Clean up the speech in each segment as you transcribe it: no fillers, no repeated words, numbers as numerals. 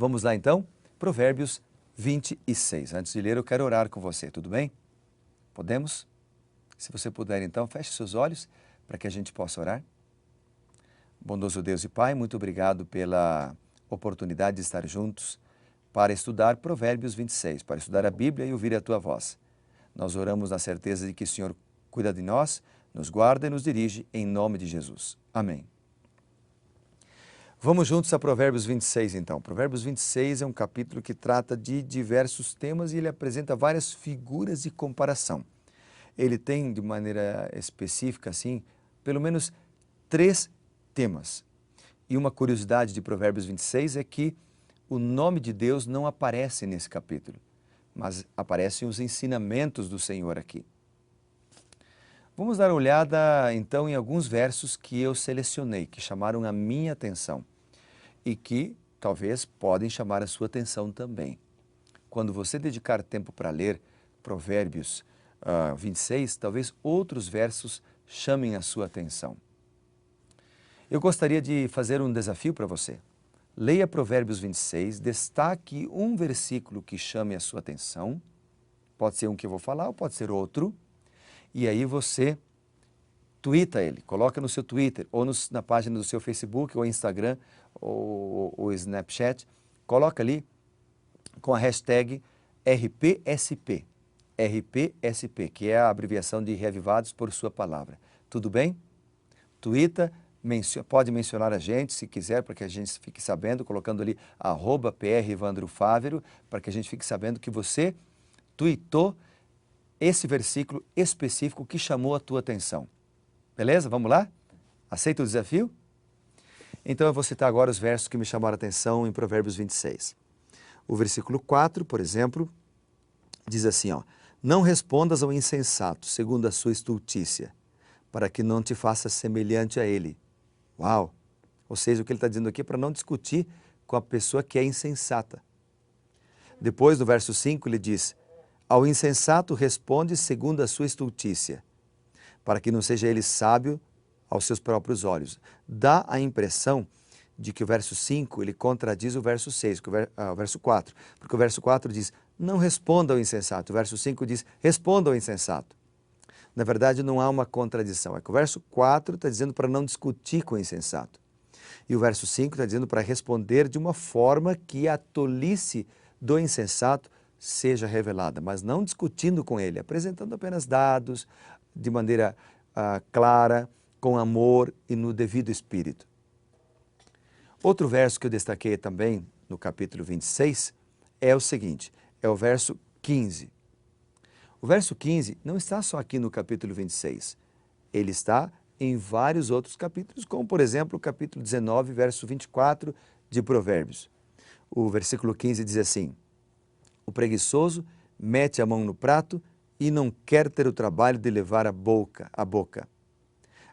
Vamos lá então? Provérbios 26. Antes de ler, eu quero orar com você, tudo bem? Podemos? Se você puder então, feche seus olhos para que a gente possa orar. Bondoso Deus e Pai, muito obrigado pela oportunidade de estar juntos para estudar Provérbios 26, para estudar a Bíblia e ouvir a Tua voz. Nós oramos na certeza de que o Senhor cuida de nós, nos guarda e nos dirige, em nome de Jesus. Amém. Vamos juntos a Provérbios 26, então. Provérbios 26 é um capítulo que trata de diversos temas e ele apresenta várias figuras de comparação. Ele tem, de maneira específica, assim, pelo menos 3 temas. E uma curiosidade de Provérbios 26 é que o nome de Deus não aparece nesse capítulo, mas aparecem os ensinamentos do Senhor aqui. Vamos dar uma olhada, então, em alguns versos que eu selecionei, que chamaram a minha atenção e que talvez podem chamar a sua atenção também. Quando você dedicar tempo para ler Provérbios 26, talvez outros versos chamem a sua atenção. Eu gostaria de fazer um desafio para você. Leia Provérbios 26, destaque um versículo que chame a sua atenção. Pode ser um que eu vou falar ou pode ser outro. E aí você tuita ele, coloca no seu Twitter ou na página do seu Facebook ou Instagram ou Snapchat. Coloca ali com a hashtag RPSP. RPSP, que é a abreviação de Reavivados por Sua Palavra. Tudo bem? Tuita. Pode mencionar a gente, se quiser, para que a gente fique sabendo, colocando ali @PREvandroFávero, para que a gente fique sabendo que você tuitou esse versículo específico que chamou a tua atenção. Beleza? Vamos lá? Aceita o desafio? Então eu vou citar agora os versos que me chamaram a atenção em Provérbios 26. O versículo 4, por exemplo, diz assim, ó: não respondas ao insensato, segundo a sua estultícia, para que não te faças semelhante a ele. Uau! Ou seja, o que ele está dizendo aqui é para não discutir com a pessoa que é insensata. Depois, no verso 5, ele diz: ao insensato responde segundo a sua estultícia, para que não seja ele sábio aos seus próprios olhos. Dá a impressão de que o verso 5 ele contradiz o verso 6, o verso 4, porque o verso 4 diz: não responda ao insensato. O verso 5 diz: responda ao insensato. Na verdade, não há uma contradição. É que o verso 4 está dizendo para não discutir com o insensato. E o verso 5 está dizendo para responder de uma forma que a tolice do insensato seja revelada, mas não discutindo com ele, apresentando apenas dados de maneira clara, com amor e no devido espírito. Outro verso que eu destaquei também no capítulo 26 é o seguinte, é o verso 15. O verso 15 não está só aqui no capítulo 26, ele está em vários outros capítulos, como por exemplo o capítulo 19, verso 24 de Provérbios. O versículo 15 diz assim: o preguiçoso mete a mão no prato e não quer ter o trabalho de levar a boca.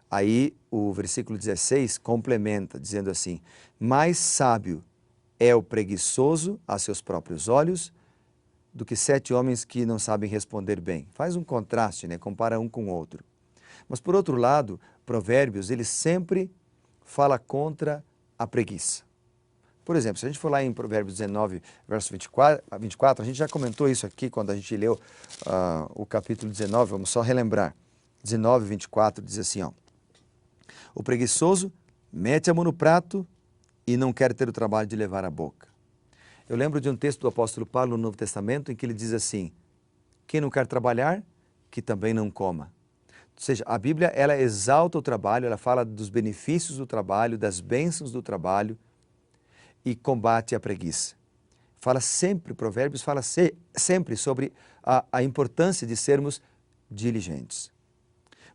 Aí o versículo 16 complementa, dizendo assim: mais sábio é o preguiçoso a seus próprios olhos do que 7 homens que não sabem responder bem. Faz um contraste, né? Compara um com o outro. Mas por outro lado, Provérbios, ele sempre fala contra a preguiça. Por exemplo, se a gente for lá em Provérbios 19, verso 24, a gente já comentou isso aqui quando a gente leu o capítulo 19, vamos só relembrar. 19, 24 diz assim, ó: o preguiçoso mete a mão no prato e não quer ter o trabalho de levar a boca. Eu lembro de um texto do apóstolo Paulo no Novo Testamento em que ele diz assim: quem não quer trabalhar, que também não coma. Ou seja, a Bíblia ela exalta o trabalho, ela fala dos benefícios do trabalho, das bênçãos do trabalho e combate a preguiça. Fala sempre, Provérbios fala sempre sobre a importância de sermos diligentes.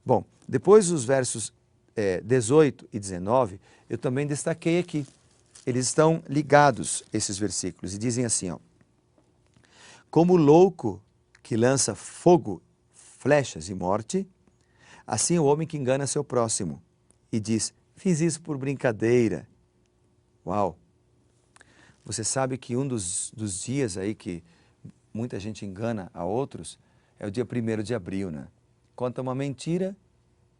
Bom, depois dos versos 18 e 19, eu também destaquei aqui. Eles estão ligados, esses versículos, e dizem assim, ó: como o louco que lança fogo, flechas e morte, assim o homem que engana seu próximo e diz: fiz isso por brincadeira. Uau! Você sabe que um dos dias aí que muita gente engana a outros é o dia 1º de abril, né? Conta uma mentira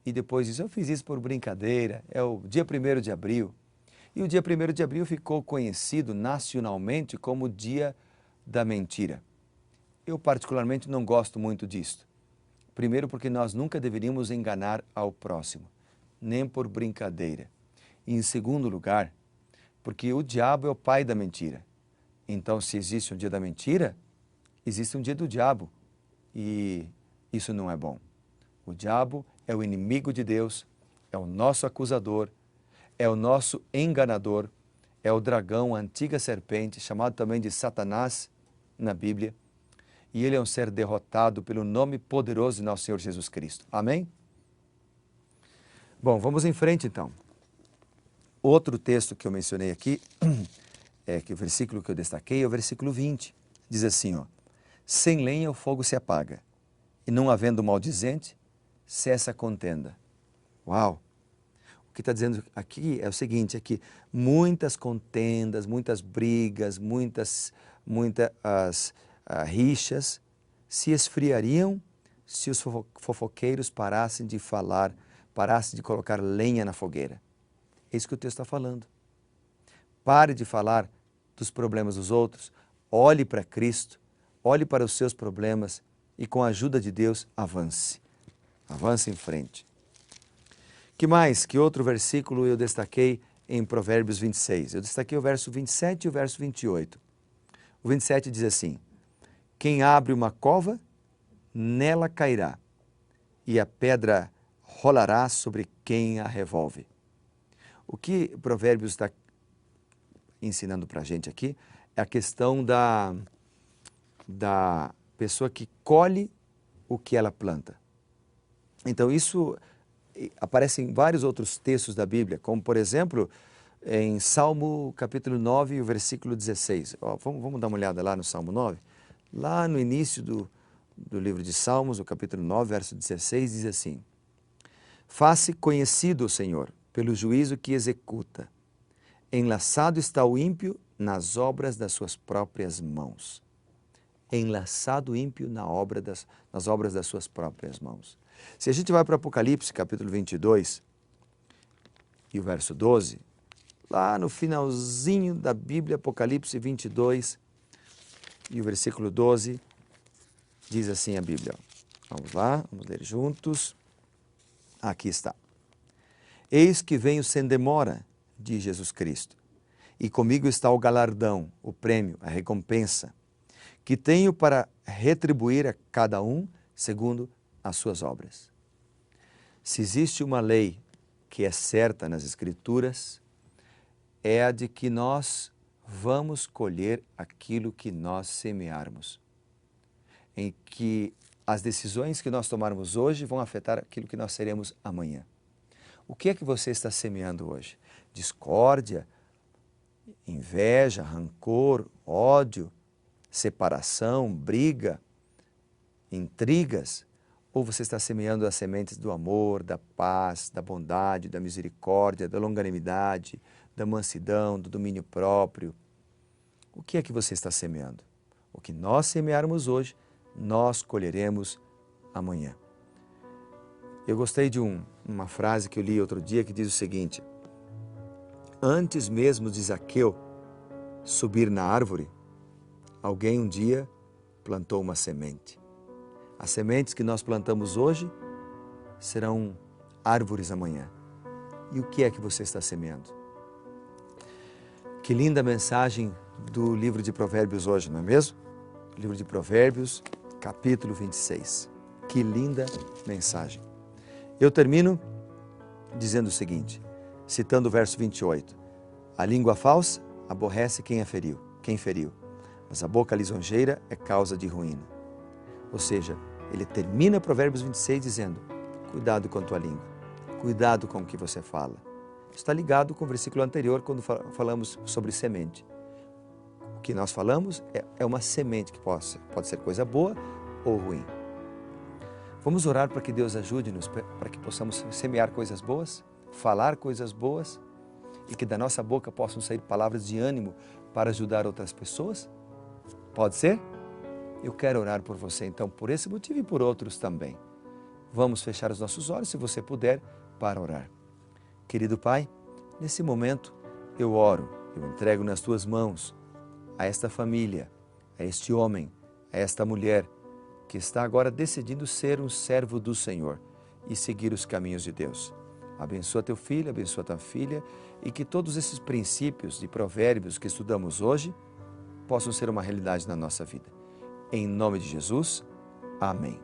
e depois diz: eu fiz isso por brincadeira, é o dia 1º de abril. E o dia 1º de abril ficou conhecido nacionalmente como o Dia da Mentira. Eu particularmente não gosto muito disto. Primeiro porque nós nunca deveríamos enganar ao próximo, nem por brincadeira. E em segundo lugar, porque o diabo é o pai da mentira. Então, se existe um dia da mentira, existe um dia do diabo. E isso não é bom. O diabo é o inimigo de Deus, é o nosso acusador, é o nosso enganador, é o dragão, a antiga serpente, chamado também de Satanás na Bíblia. E ele é um ser derrotado pelo nome poderoso de nosso Senhor Jesus Cristo. Amém? Bom, vamos em frente então. Outro texto que eu mencionei aqui, que o versículo que eu destaquei é o versículo 20. Diz assim, ó, sem lenha o fogo se apaga, e não havendo maldizente, cessa a contenda. Uau! O que está dizendo aqui é o seguinte, é que muitas contendas, muitas brigas, muitas rixas se esfriariam se os fofoqueiros parassem de falar, parassem de colocar lenha na fogueira. É isso que o texto está falando. Pare de falar dos problemas dos outros, olhe para Cristo, olhe para os seus problemas e com a ajuda de Deus avance. Avance em frente. Que mais? Que outro versículo eu destaquei em Provérbios 26? Eu destaquei o verso 27 e o verso 28. O 27 diz assim, quem abre uma cova, nela cairá, e a pedra rolará sobre quem a revolve. O que Provérbios está ensinando para a gente aqui é a questão da pessoa que colhe o que ela planta. Então isso aparece em vários outros textos da Bíblia, como por exemplo, em Salmo capítulo 9, o versículo 16. Vamos dar uma olhada lá no Salmo 9? Lá no início do livro de Salmos, o capítulo 9, verso 16, diz assim, faça conhecido o Senhor pelo juízo que executa. Enlaçado está o ímpio nas obras das suas próprias mãos. Enlaçado o ímpio nas obras das suas próprias mãos. Se a gente vai para o Apocalipse, capítulo 22, e o verso 12, lá no finalzinho da Bíblia, Apocalipse 22, e o versículo 12, diz assim a Bíblia. Vamos lá, vamos ler juntos. Aqui está. Eis que venho sem demora, diz Jesus Cristo, e comigo está o galardão, o prêmio, a recompensa, que tenho para retribuir a cada um segundo as suas obras. Se existe uma lei que é certa nas Escrituras, é a de que nós vamos colher aquilo que nós semearmos. Em que as decisões que nós tomarmos hoje vão afetar aquilo que nós seremos amanhã. O que é que você está semeando hoje? Discórdia, inveja, rancor, ódio, separação, briga, intrigas? Ou você está semeando as sementes do amor, da paz, da bondade, da misericórdia, da longanimidade, da mansidão, do domínio próprio? O que é que você está semeando? O que nós semearmos hoje, nós colheremos amanhã. Eu gostei de uma frase que eu li outro dia que diz o seguinte, antes mesmo de Zaqueu subir na árvore, alguém um dia plantou uma semente. As sementes que nós plantamos hoje serão árvores amanhã. E o que é que você está semeando? Que linda mensagem do livro de Provérbios hoje, não é mesmo? Livro de Provérbios, capítulo 26. Que linda mensagem. Eu termino dizendo o seguinte, citando o verso 28. A língua falsa aborrece quem feriu, mas a boca lisonjeira é causa de ruína. Ou seja, ele termina Provérbios 26 dizendo, cuidado com a tua língua, cuidado com o que você fala. Está ligado com o versículo anterior, quando falamos sobre semente. O que nós falamos é uma semente que pode ser coisa boa ou ruim. Vamos orar para que Deus ajude-nos, para que possamos semear coisas boas, falar coisas boas e que da nossa boca possam sair palavras de ânimo para ajudar outras pessoas? Pode ser? Eu quero orar por você, então, por esse motivo e por outros também. Vamos fechar os nossos olhos, se você puder, para orar. Querido Pai, nesse momento eu oro, eu entrego nas tuas mãos a esta família, a este homem, a esta mulher que está agora decidindo ser um servo do Senhor e seguir os caminhos de Deus. Abençoa teu filho, abençoa tua filha e que todos esses princípios de provérbios que estudamos hoje possam ser uma realidade na nossa vida. Em nome de Jesus, amém.